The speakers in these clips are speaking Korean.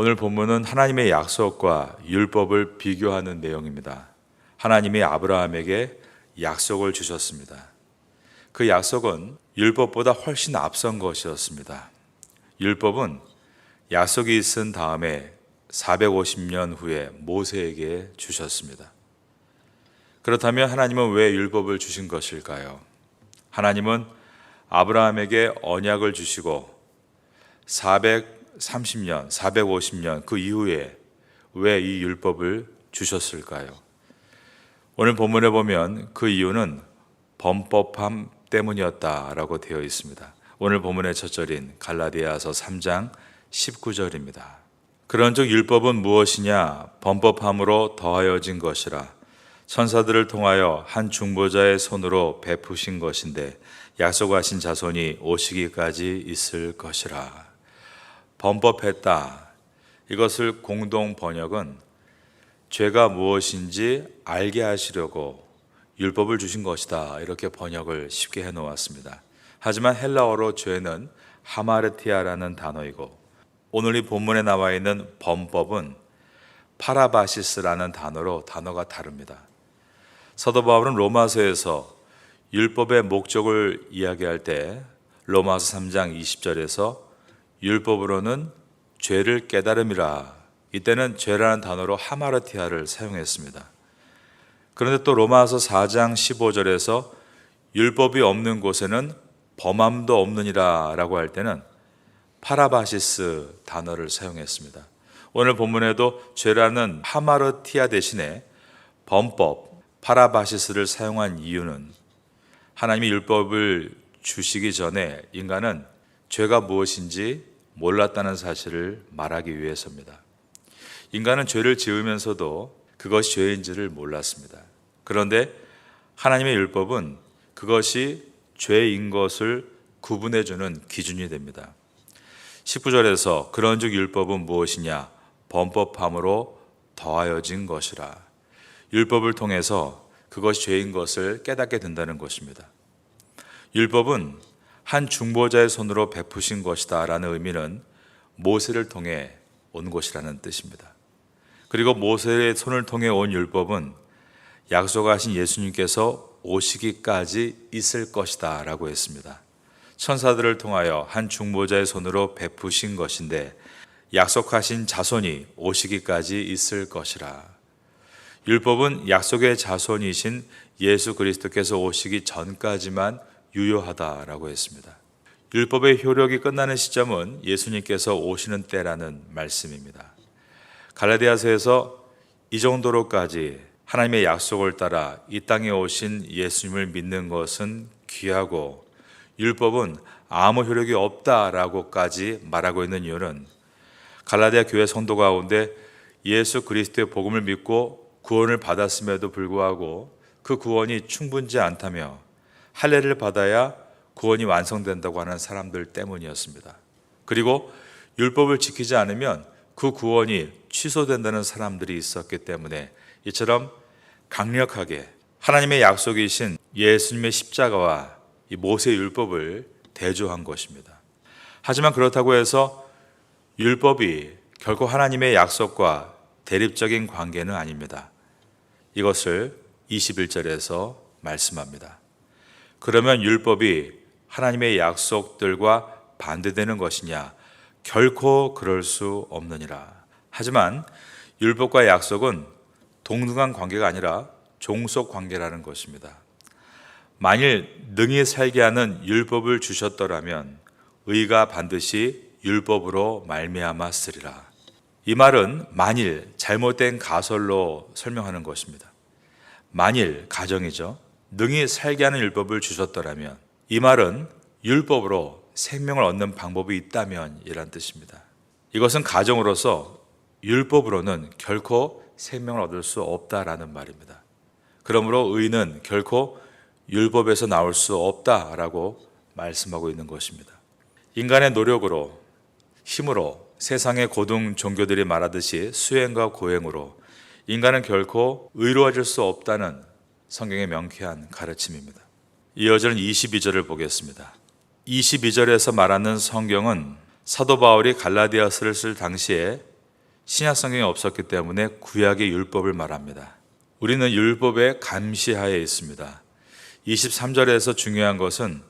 오늘 본문은 하나님의 약속과 율법을 비교하는 내용입니다. 하나님이 아브라함에게 약속을 주셨습니다. 그 약속은 율법보다 훨씬 앞선 것이었습니다. 율법은 약속이 있은 다음에 450년 후에 모세에게 주셨습니다. 그렇다면 하나님은 왜 율법을 주신 것일까요? 하나님은 아브라함에게 언약을 주시고 430년, 450년 그 이후에 왜 이 율법을 주셨을까요? 오늘 본문에 보면 그 이유는 범법함 때문이었다라고 되어 있습니다. 오늘 본문의 첫 절인 갈라디아서 3장 19절입니다. 그런즉 율법은 무엇이냐? 범법함으로 더하여진 것이라. 천사들을 통하여 한 중보자의 손으로 베푸신 것인데 약속하신 자손이 오시기까지 있을 것이라. 범법했다. 이것을 공동 번역은 죄가 무엇인지 알게 하시려고 율법을 주신 것이다. 이렇게 번역을 쉽게 해 놓았습니다. 하지만 헬라어로 죄는 하마르티아라는 단어이고 오늘 이 본문에 나와 있는 범법은 파라바시스라는 단어가 다릅니다. 사도 바울은 로마서에서 율법의 목적을 이야기할 때 로마서 3장 20절에서 율법으로는 죄를 깨달음이라, 이때는 죄라는 단어로 하마르티아를 사용했습니다. 그런데 또 로마서 4장 15절에서 율법이 없는 곳에는 범함도 없느니라 라고 할 때는 파라바시스 단어를 사용했습니다. 오늘 본문에도 죄라는 하마르티아 대신에 범법, 파라바시스를 사용한 이유는 하나님이 율법을 주시기 전에 인간은 죄가 무엇인지 몰랐다는 사실을 말하기 위해서입니다. 인간은 죄를 지으면서도 그것이 죄인지를 몰랐습니다. 그런데 하나님의 율법은 그것이 죄인 것을 구분해주는 기준이 됩니다. 19절에서 그런즉 율법은 무엇이냐? 범법함으로 더하여진 것이라. 율법을 통해서 그것이 죄인 것을 깨닫게 된다는 것입니다. 율법은 한 중보자의 손으로 베푸신 것이다 라는 의미는 모세를 통해 온 것이라는 뜻입니다. 그리고 모세의 손을 통해 온 율법은 약속하신 예수님께서 오시기까지 있을 것이다 라고 했습니다. 천사들을 통하여 한 중보자의 손으로 베푸신 것인데 약속하신 자손이 오시기까지 있을 것이라. 율법은 약속의 자손이신 예수 그리스도께서 오시기 전까지만 유효하다라고 했습니다. 율법의 효력이 끝나는 시점은 예수님께서 오시는 때라는 말씀입니다. 갈라디아서에서 이 정도로까지 하나님의 약속을 따라 이 땅에 오신 예수님을 믿는 것은 귀하고 율법은 아무 효력이 없다라고까지 말하고 있는 이유는 갈라디아 교회 성도 가운데 예수 그리스도의 복음을 믿고 구원을 받았음에도 불구하고 그 구원이 충분치 않다며 할례를 받아야 구원이 완성된다고 하는 사람들 때문이었습니다. 그리고 율법을 지키지 않으면 그 구원이 취소된다는 사람들이 있었기 때문에 이처럼 강력하게 하나님의 약속이신 예수님의 십자가와 이 모세 율법을 대조한 것입니다. 하지만 그렇다고 해서 율법이 결코 하나님의 약속과 대립적인 관계는 아닙니다. 이것을 21절에서 말씀합니다. 그러면 율법이 하나님의 약속들과 반대되는 것이냐? 결코 그럴 수 없느니라. 하지만 율법과 약속은 동등한 관계가 아니라 종속 관계라는 것입니다. 만일 능히 살게 하는 율법을 주셨더라면 의가 반드시 율법으로 말미암았으리라. 이 말은 만일 잘못된 가설로 설명하는 것입니다. 만일 가정이죠. 능히 살게 하는 율법을 주셨더라면 이 말은 율법으로 생명을 얻는 방법이 있다면 이란 뜻입니다. 이것은 가정으로서 율법으로는 결코 생명을 얻을 수 없다라는 말입니다. 그러므로 의는 결코 율법에서 나올 수 없다라고 말씀하고 있는 것입니다. 인간의 노력으로, 힘으로 세상의 고등 종교들이 말하듯이 수행과 고행으로 인간은 결코 의로워질 수 없다는 성경의 명쾌한 가르침입니다. 이어지는 22절을 보겠습니다. 22절에서 말하는 성경은 사도 바울이 갈라디아서를 쓸 당시에 신약 성경에 없었기 때문에 구약의 율법을 말합니다. 우리는 율법의 감시하에 있습니다. 23절에서 중요한 것은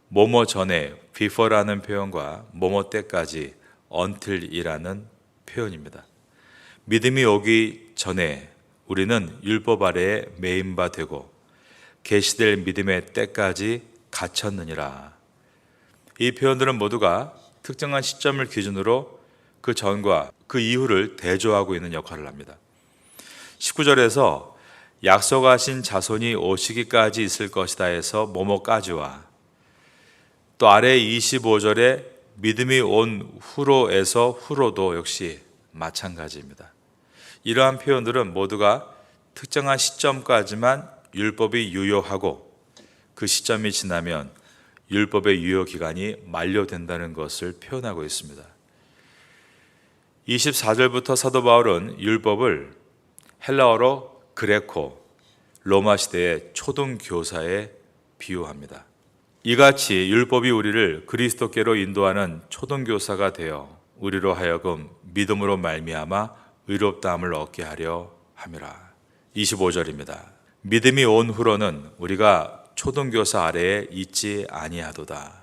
뭐뭐 전에 before라는 표현과 뭐뭐 때까지 until이라는 표현입니다. 믿음이 오기 전에 우리는 율법 아래에 매인 바 되고 계시될 믿음의 때까지 갇혔느니라. 이 표현들은 모두가 특정한 시점을 기준으로 그 전과 그 이후를 대조하고 있는 역할을 합니다. 19절에서 약속하신 자손이 오시기까지 있을 것이다 해서 뭐뭐까지와 또 아래 25절에 믿음이 온 후로에서 후로도 역시 마찬가지입니다. 이러한 표현들은 모두가 특정한 시점까지만 율법이 유효하고 그 시점이 지나면 율법의 유효 기간이 만료된다는 것을 표현하고 있습니다. 24절부터 사도 바울은 율법을 헬라어로 그레코, 로마 시대의 초등 교사에 비유합니다. 이같이 율법이 우리를 그리스도께로 인도하는 초등 교사가 되어 우리로 하여금 믿음으로 말미암아 의롭다함을 얻게 하려 함이라. 25절입니다. 믿음이 온 후로는 우리가 초등교사 아래에 있지 아니하도다.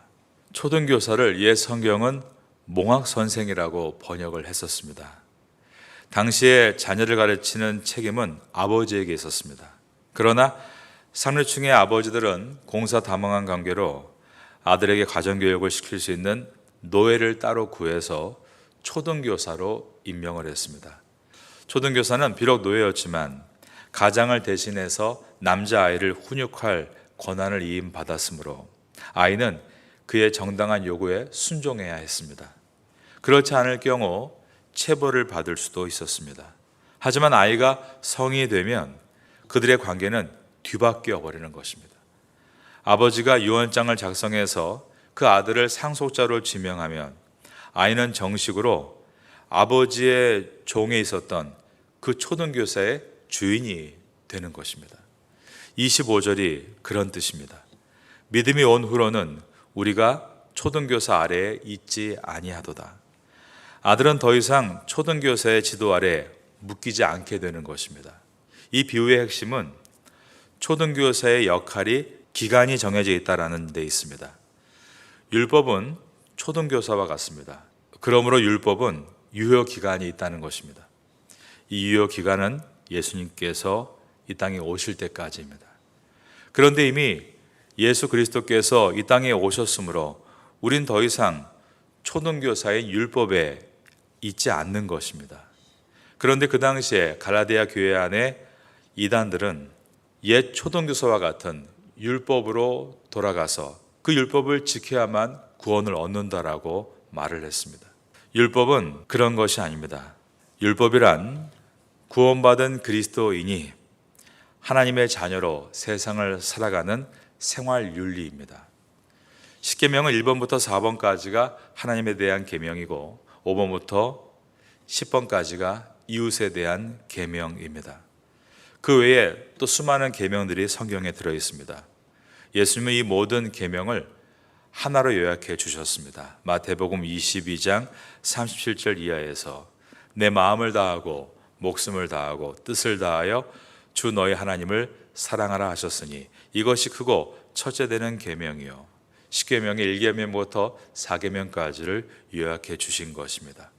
초등교사를 옛 성경은 몽학선생이라고 번역을 했었습니다. 당시에 자녀를 가르치는 책임은 아버지에게 있었습니다. 그러나 상류층의 아버지들은 공사다망한 관계로 아들에게 가정교육을 시킬 수 있는 노예를 따로 구해서 초등교사로 임명을 했습니다. 초등교사는 비록 노예였지만 가장을 대신해서 남자아이를 훈육할 권한을 이임받았으므로 아이는 그의 정당한 요구에 순종해야 했습니다. 그렇지 않을 경우 체벌을 받을 수도 있었습니다. 하지만 아이가 성인이 되면 그들의 관계는 뒤바뀌어 버리는 것입니다. 아버지가 유언장을 작성해서 그 아들을 상속자로 지명하면 아이는 정식으로 아버지의 종에 있었던 그 초등교사의 주인이 되는 것입니다. 25절이 그런 뜻입니다. 믿음이 온 후로는 우리가 초등교사 아래에 있지 아니하도다. 아들은 더 이상 초등교사의 지도 아래 묶이지 않게 되는 것입니다. 이 비유의 핵심은 초등교사의 역할이 기간이 정해져 있다는 데 있습니다. 율법은 초등교사와 같습니다. 그러므로 율법은 유효 기간이 있다는 것입니다. 이 유효 기간은 예수님께서 이 땅에 오실 때까지입니다. 그런데 이미 예수 그리스도께서 이 땅에 오셨으므로 우린 더 이상 초등교사의 율법에 있지 않는 것입니다. 그런데 그 당시에 갈라디아 교회 안에 이단들은 옛 초등교사와 같은 율법으로 돌아가서 그 율법을 지켜야만 구원을 얻는다라고 말을 했습니다. 율법은 그런 것이 아닙니다. 율법이란 구원받은 그리스도인이 하나님의 자녀로 세상을 살아가는 생활 윤리입니다. 십계명은 1번부터 4번까지가 하나님에 대한 계명이고 5번부터 10번까지가 이웃에 대한 계명입니다. 그 외에 또 수많은 계명들이 성경에 들어 있습니다. 예수님은 이 모든 계명을 하나로 요약해 주셨습니다. 마태복음 22장 37절 이하에서 내 마음을 다하고 목숨을 다하고 뜻을 다하여 주 너희 하나님을 사랑하라 하셨으니 이것이 크고 첫째 되는 계명이요 십계명의 1계명부터 4계명까지를 요약해 주신 것입니다.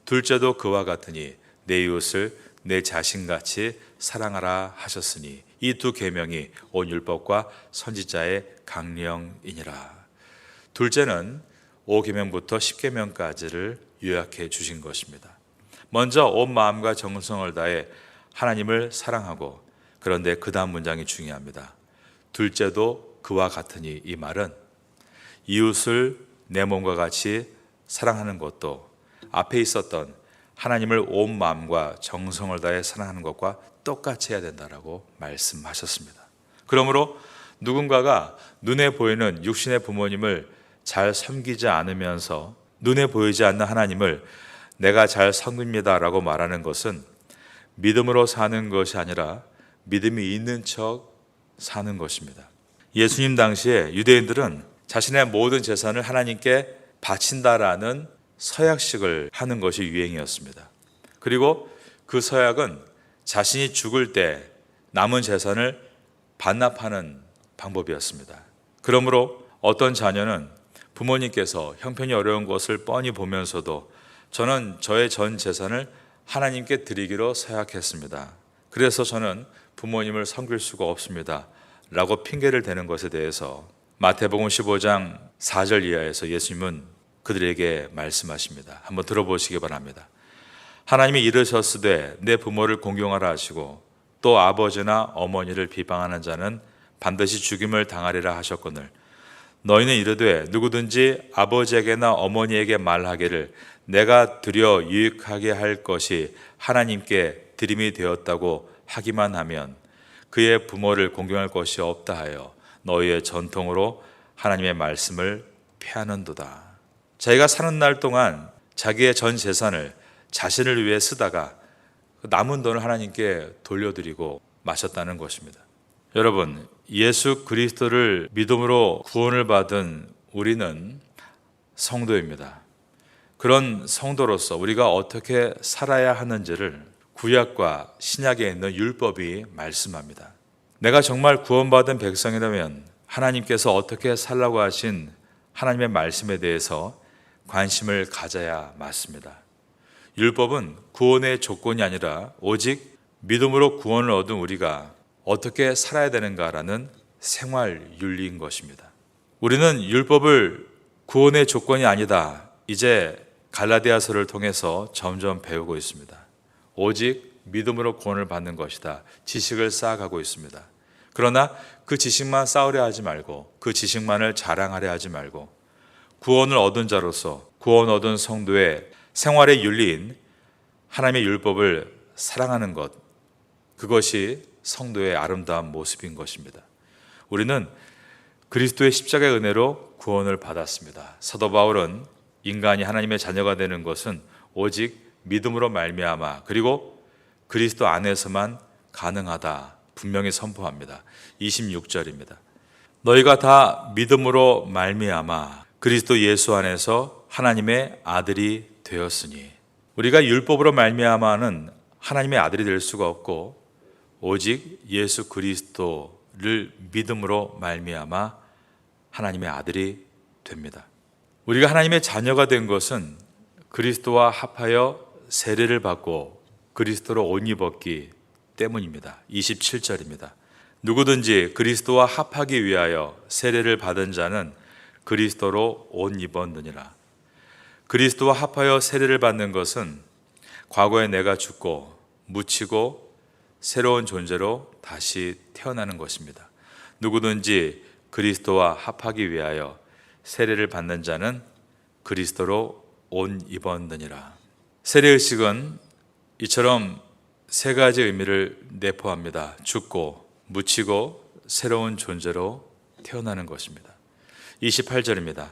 둘째도 그와 같으니 내 이웃을 내 자신같이 사랑하라 하셨으니 이 두 계명이 온 율법과 선지자의 강령이니라. 둘째는 5계명부터 10계명까지를 요약해 주신 것입니다. 먼저 온 마음과 정성을 다해 하나님을 사랑하고, 그런데 그 다음 문장이 중요합니다. 둘째도 그와 같으니, 이 말은 이웃을 내 몸과 같이 사랑하는 것도 앞에 있었던 하나님을 온 마음과 정성을 다해 사랑하는 것과 똑같이 해야 된다라고 말씀하셨습니다. 그러므로 누군가가 눈에 보이는 육신의 부모님을 잘 섬기지 않으면서 눈에 보이지 않는 하나님을 내가 잘 섬깁니다라고 말하는 것은 믿음으로 사는 것이 아니라 믿음이 있는 척 사는 것입니다. 예수님 당시에 유대인들은 자신의 모든 재산을 하나님께 바친다라는 서약식을 하는 것이 유행이었습니다. 그리고 그 서약은 자신이 죽을 때 남은 재산을 반납하는 방법이었습니다. 그러므로 어떤 자녀는 부모님께서 형편이 어려운 것을 뻔히 보면서도 저는 저의 전 재산을 하나님께 드리기로 서약했습니다. 그래서 저는 부모님을 섬길 수가 없습니다. 라고 핑계를 대는 것에 대해서 마태복음 15장 4절 이하에서 예수님은 그들에게 말씀하십니다. 한번 들어보시기 바랍니다. 하나님이 이르셨으되 내 부모를 공경하라 하시고 또 아버지나 어머니를 비방하는 자는 반드시 죽임을 당하리라 하셨거늘 너희는 이르되 누구든지 아버지에게나 어머니에게 말하기를 내가 드려 유익하게 할 것이 하나님께 드림이 되었다고 하기만 하면 그의 부모를 공경할 것이 없다 하여 너희의 전통으로 하나님의 말씀을 폐하는도다. 자기가 사는 날 동안 자기의 전 재산을 자신을 위해 쓰다가 남은 돈을 하나님께 돌려드리고 마셨다는 것입니다. 여러분, 예수 그리스도를 믿음으로 구원을 받은 우리는 성도입니다. 그런 성도로서 우리가 어떻게 살아야 하는지를 구약과 신약에 있는 율법이 말씀합니다. 내가 정말 구원받은 백성이라면 하나님께서 어떻게 살라고 하신 하나님의 말씀에 대해서 관심을 가져야 맞습니다. 율법은 구원의 조건이 아니라 오직 믿음으로 구원을 얻은 우리가 어떻게 살아야 되는가라는 생활 윤리인 것입니다. 우리는 율법을 구원의 조건이 아니다. 이제 갈라디아서를 통해서 점점 배우고 있습니다. 오직 믿음으로 구원을 받는 것이다. 지식을 쌓아가고 있습니다. 그러나 그 지식만 쌓으려 하지 말고 그 지식만을 자랑하려 하지 말고 구원을 얻은 자로서 구원 얻은 성도의 생활의 윤리인 하나님의 율법을 사랑하는 것, 그것이 성도의 아름다운 모습인 것입니다. 우리는 그리스도의 십자가의 은혜로 구원을 받았습니다. 사도 바울은 인간이 하나님의 자녀가 되는 것은 오직 믿음으로 말미암아 그리고 그리스도 안에서만 가능하다 분명히 선포합니다. 26절입니다. 너희가 다 믿음으로 말미암아 그리스도 예수 안에서 하나님의 아들이 되었으니 우리가 율법으로 말미암아는 하나님의 아들이 될 수가 없고 오직 예수 그리스도를 믿음으로 말미암아 하나님의 아들이 됩니다. 우리가 하나님의 자녀가 된 것은 그리스도와 합하여 세례를 받고 그리스도로 옷 입었기 때문입니다. 27절입니다. 누구든지 그리스도와 합하기 위하여 세례를 받은 자는 그리스도로 옷 입었느니라. 그리스도와 합하여 세례를 받는 것은 과거에 내가 죽고 묻히고 새로운 존재로 다시 태어나는 것입니다. 누구든지 그리스도와 합하기 위하여 세례를 받는 자는 그리스도로 옷 입었느니라. 세례의식은 이처럼 세 가지 의미를 내포합니다. 죽고 묻히고 새로운 존재로 태어나는 것입니다. 28절입니다.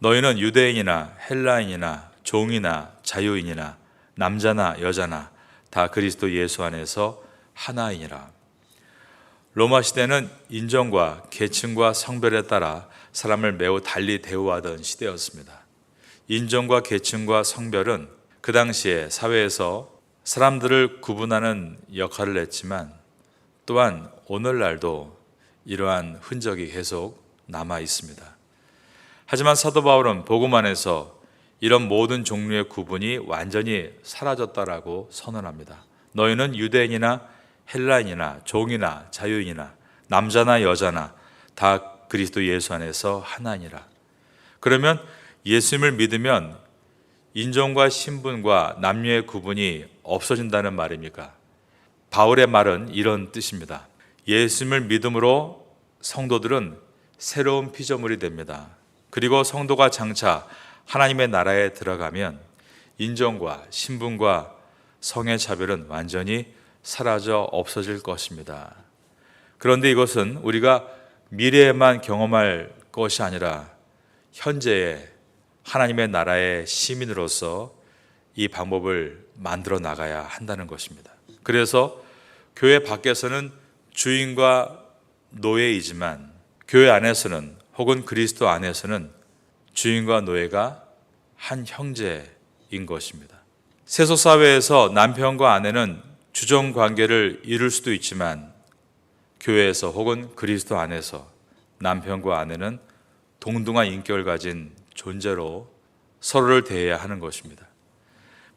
너희는 유대인이나 헬라인이나 종이나 자유인이나 남자나 여자나 다 그리스도 예수 안에서 하나이니라. 로마 시대는 인종과 계층과 성별에 따라 사람을 매우 달리 대우하던 시대였습니다. 인종과 계층과 성별은 그 당시에 사회에서 사람들을 구분하는 역할을 했지만 또한 오늘날도 이러한 흔적이 계속 남아 있습니다. 하지만 사도 바울은 복음 안에서 이런 모든 종류의 구분이 완전히 사라졌다라고 선언합니다. 너희는 유대인이나 헬라인이나 종이나 자유인이나 남자나 여자나 다 그리스도 예수 안에서 하나니라. 그러면 예수님을 믿으면 인종과 신분과 남녀의 구분이 없어진다는 말입니까? 바울의 말은 이런 뜻입니다. 예수님을 믿음으로 성도들은 새로운 피조물이 됩니다. 그리고 성도가 장차 하나님의 나라에 들어가면 인종과 신분과 성의 차별은 완전히 사라져 없어질 것입니다. 그런데 이것은 우리가 미래에만 경험할 것이 아니라 현재의 하나님의 나라의 시민으로서 이 방법을 만들어 나가야 한다는 것입니다. 그래서 교회 밖에서는 주인과 노예이지만 교회 안에서는 혹은 그리스도 안에서는 주인과 노예가 한 형제인 것입니다. 세속 사회에서 남편과 아내는 주종 관계를 이룰 수도 있지만 교회에서 혹은 그리스도 안에서 남편과 아내는 동등한 인격을 가진 존재로 서로를 대해야 하는 것입니다.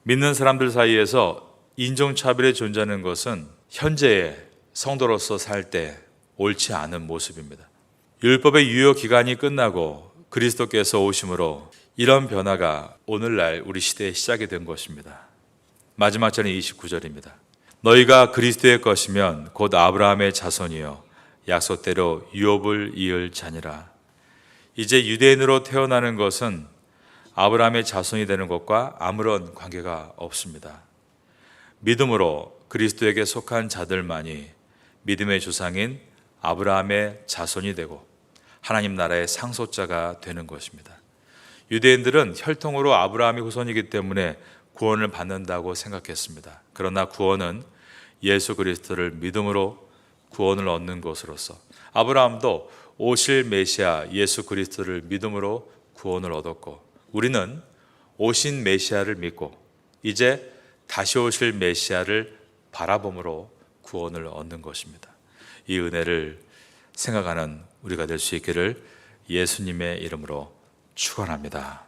믿는 사람들 사이에서 인종차별이 존재하는 것은 현재의 성도로서 살 때 옳지 않은 모습입니다. 율법의 유효 기간이 끝나고 그리스도께서 오심으로 이런 변화가 오늘날 우리 시대에 시작이 된 것입니다. 마지막 절은 29절입니다. 너희가 그리스도의 것이면 곧 아브라함의 자손이요 약속대로 유업을 이을 자니라. 이제 유대인으로 태어나는 것은 아브라함의 자손이 되는 것과 아무런 관계가 없습니다. 믿음으로 그리스도에게 속한 자들만이 믿음의 조상인 아브라함의 자손이 되고 하나님 나라의 상속자가 되는 것입니다. 유대인들은 혈통으로 아브라함의 후손이기 때문에 구원을 받는다고 생각했습니다. 그러나 구원은 예수 그리스도를 믿음으로 구원을 얻는 것으로서 아브라함도 오실 메시아 예수 그리스도를 믿음으로 구원을 얻었고 우리는 오신 메시아를 믿고 이제 다시 오실 메시아를 바라봄으로 구원을 얻는 것입니다. 이 은혜를 생각하는 우리가 될 수 있기를 예수님의 이름으로 축원합니다.